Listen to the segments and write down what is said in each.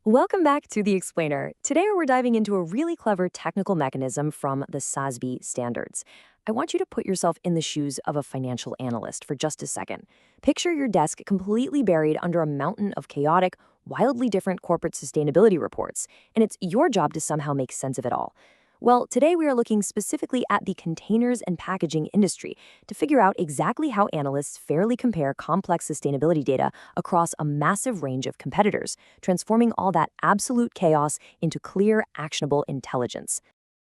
Welcome back to The Explainer. Today we're diving into a really clever technical mechanism from the SASB standards. I want you to put yourself in the shoes of a financial analyst for just a second. Picture your desk completely buried under a mountain of chaotic, wildly different corporate sustainability reports, and it's your job to somehow make sense of it all. Well, today we are looking specifically at the containers and packaging industry to figure out exactly how analysts fairly compare complex sustainability data across a massive range of competitors, transforming all that absolute chaos into clear, actionable intelligence.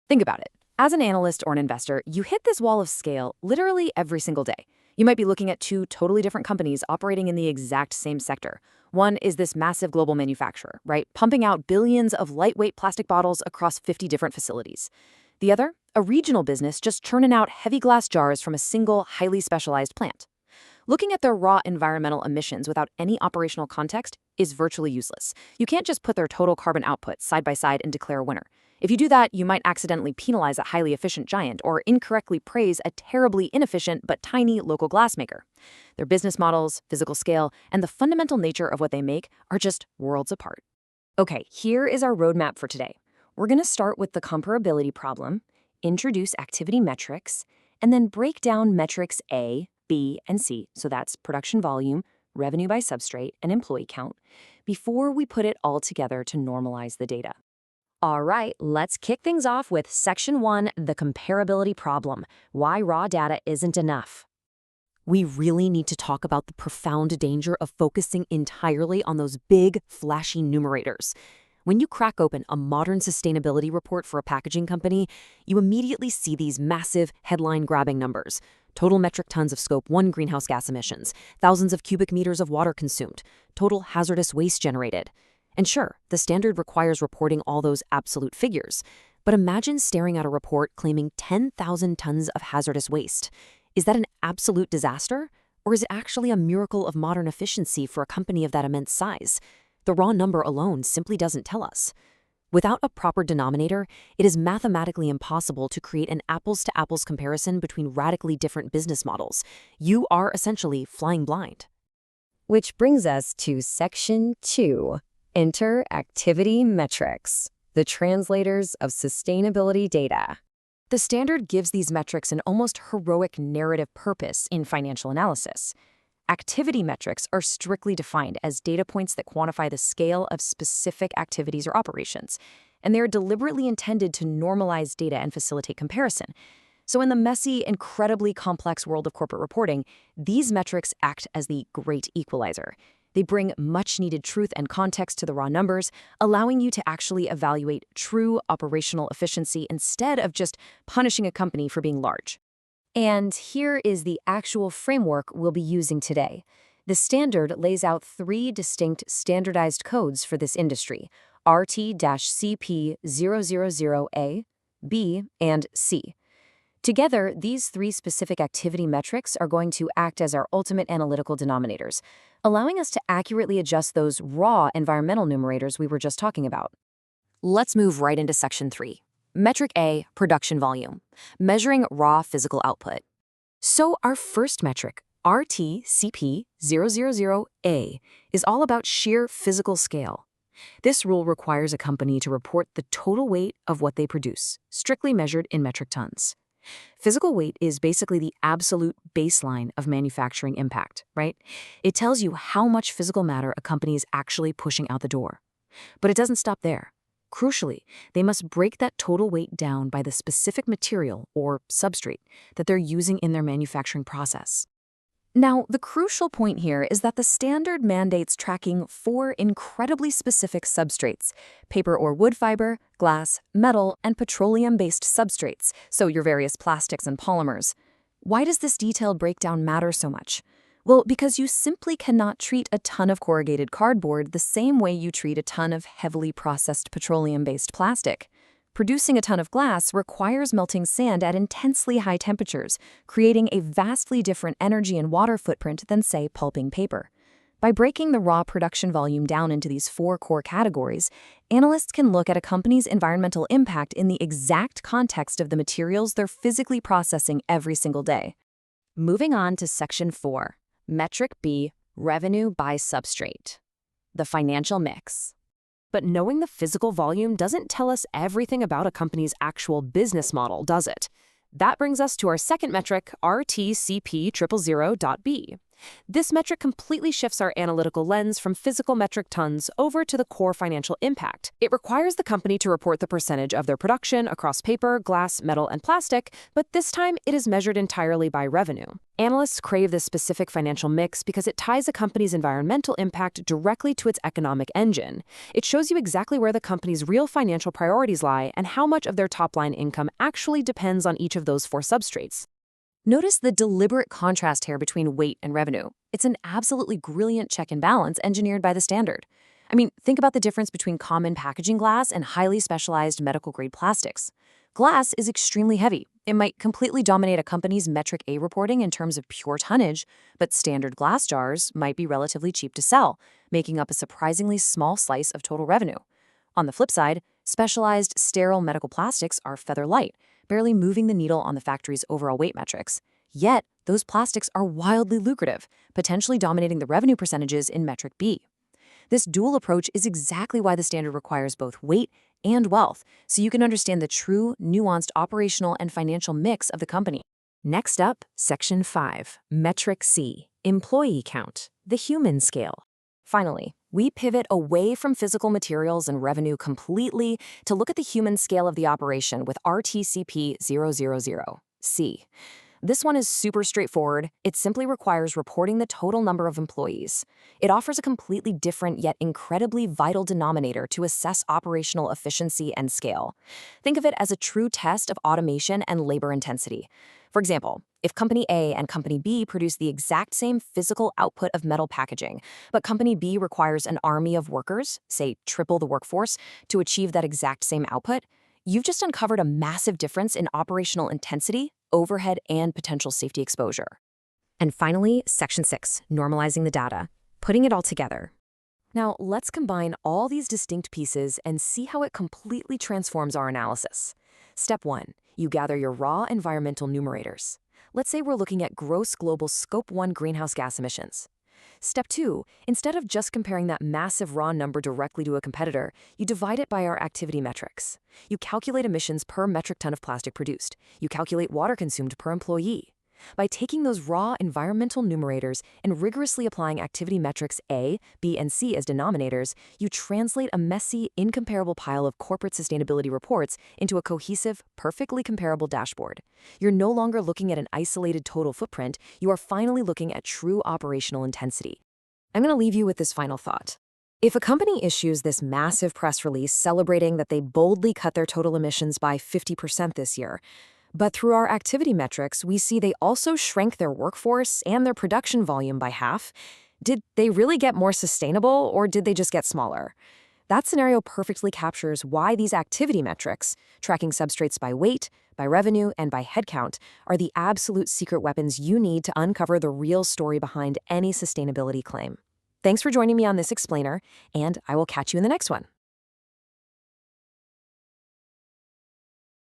Think about it. As an analyst or an investor, you hit this wall of scale literally every single day. You might be looking at two totally different companies operating in the exact same sector. One is this massive global manufacturer, right, pumping out billions of lightweight plastic bottles across 50 different facilities. The other, a regional business just churning out heavy glass jars from a single, highly specialized plant. Looking at their raw environmental emissions without any operational context is virtually useless. You can't just put their total carbon output side by side and declare a winner. If you do that, you might accidentally penalize a highly efficient giant or incorrectly praise a terribly inefficient but tiny local glassmaker. Their business models, physical scale, and the fundamental nature of what they make are just worlds apart. Okay, here is our roadmap for today. We're going to start with the comparability problem, introduce activity metrics, and then break down metrics A, B, and C, so that's production volume, revenue by substrate, and employee count, before we put it all together to normalize the data. All right, let's kick things off with Section 1, the comparability problem, why raw data isn't enough. We really need to talk about the profound danger of focusing entirely on those big, flashy numerators. When you crack open a modern sustainability report for a packaging company, you immediately see these massive, headline-grabbing numbers. Total metric tons of Scope 1 greenhouse gas emissions, thousands of cubic meters of water consumed, total hazardous waste generated. And sure, the standard requires reporting all those absolute figures. But imagine staring at a report claiming 10,000 tons of hazardous waste. Is that an absolute disaster? Or is it actually a miracle of modern efficiency for a company of that immense size? The raw number alone simply doesn't tell us. Without a proper denominator, it is mathematically impossible to create an apples-to-apples comparison between radically different business models. You are essentially flying blind. Which brings us to Section 2. Enter activity metrics, the translators of sustainability data. The standard gives these metrics an almost heroic narrative purpose in financial analysis. Activity metrics are strictly defined as data points that quantify the scale of specific activities or operations, and they are deliberately intended to normalize data and facilitate comparison. So in the messy, incredibly complex world of corporate reporting, these metrics act as the great equalizer. They bring much-needed truth and context to the raw numbers, allowing you to actually evaluate true operational efficiency instead of just punishing a company for being large. And here is the actual framework we'll be using today. The standard lays out 3 distinct standardized codes for this industry, RT-CP000A, B, and C. Together, these 3 specific activity metrics are going to act as our ultimate analytical denominators, allowing us to accurately adjust those raw environmental numerators we were just talking about. Let's move right into Section 3. Metric A, production volume, measuring raw physical output. So our first metric, RT-CP000A, is all about sheer physical scale. This rule requires a company to report the total weight of what they produce, strictly measured in metric tons. Physical weight is basically the absolute baseline of manufacturing impact, right? It tells you how much physical matter a company is actually pushing out the door. But it doesn't stop there. Crucially, they must break that total weight down by the specific material, or substrate, that they're using in their manufacturing process. Now, the crucial point here is that the standard mandates tracking 4 incredibly specific substrates: paper or wood fiber, glass, metal, and petroleum-based substrates, so your various plastics and polymers. Why does this detailed breakdown matter so much? Well, because you simply cannot treat a ton of corrugated cardboard the same way you treat a ton of heavily processed petroleum-based plastic. Producing a ton of glass requires melting sand at intensely high temperatures, creating a vastly different energy and water footprint than, say, pulping paper. By breaking the raw production volume down into these 4 core categories, analysts can look at a company's environmental impact in the exact context of the materials they're physically processing every single day. Moving on to Section 4, Metric B, revenue by substrate. The financial mix. But knowing the physical volume doesn't tell us everything about a company's actual business model, does it? That brings us to our second metric, RTCP000.B. This metric completely shifts our analytical lens from physical metric tons over to the core financial impact. It requires the company to report the percentage of their production across paper, glass, metal, and plastic, but this time it is measured entirely by revenue. Analysts crave this specific financial mix because it ties a company's environmental impact directly to its economic engine. It shows you exactly where the company's real financial priorities lie and how much of their top-line income actually depends on each of those four substrates. Notice the deliberate contrast here between weight and revenue. It's an absolutely brilliant check and balance engineered by the standard. I mean, think about the difference between common packaging glass and highly specialized medical-grade plastics. Glass is extremely heavy. It might completely dominate a company's metric A reporting in terms of pure tonnage, but standard glass jars might be relatively cheap to sell, making up a surprisingly small slice of total revenue. On the flip side, specialized sterile medical plastics are feather light, barely moving the needle on the factory's overall weight metrics. Yet, those plastics are wildly lucrative, potentially dominating the revenue percentages in metric B. This dual approach is exactly why the standard requires both weight and wealth, so you can understand the true, nuanced operational and financial mix of the company. Next up, Section 5, Metric C, Employee Count, the human scale. Finally, we pivot away from physical materials and revenue completely to look at the human scale of the operation with RTCP000C. This one is super straightforward. It simply requires reporting the total number of employees. It offers a completely different yet incredibly vital denominator to assess operational efficiency and scale. Think of it as a true test of automation and labor intensity. For example, if Company A and Company B produce the exact same physical output of metal packaging, but Company B requires an army of workers, say triple the workforce, to achieve that exact same output, you've just uncovered a massive difference in operational intensity, overhead, and potential safety exposure. And finally, Section 6, Normalizing the Data, putting it all together. Now, let's combine all these distinct pieces and see how it completely transforms our analysis. Step 1, you gather your raw environmental numerators. Let's say we're looking at gross global Scope 1 greenhouse gas emissions. Step 2, instead of just comparing that massive raw number directly to a competitor, you divide it by our activity metrics. You calculate emissions per metric ton of plastic produced. You calculate water consumed per employee. By taking those raw environmental numerators and rigorously applying activity metrics A, B, and C as denominators, you translate a messy, incomparable pile of corporate sustainability reports into a cohesive, perfectly comparable dashboard. You're no longer looking at an isolated total footprint, you are finally looking at true operational intensity. I'm going to leave you with this final thought. If a company issues this massive press release celebrating that they boldly cut their total emissions by 50% this year, but through our activity metrics, we see they also shrank their workforce and their production volume by half. Did they really get more sustainable, or did they just get smaller? That scenario perfectly captures why these activity metrics, tracking substrates by weight, by revenue, and by headcount, are the absolute secret weapons you need to uncover the real story behind any sustainability claim. Thanks for joining me on this explainer, and I will catch you in the next one.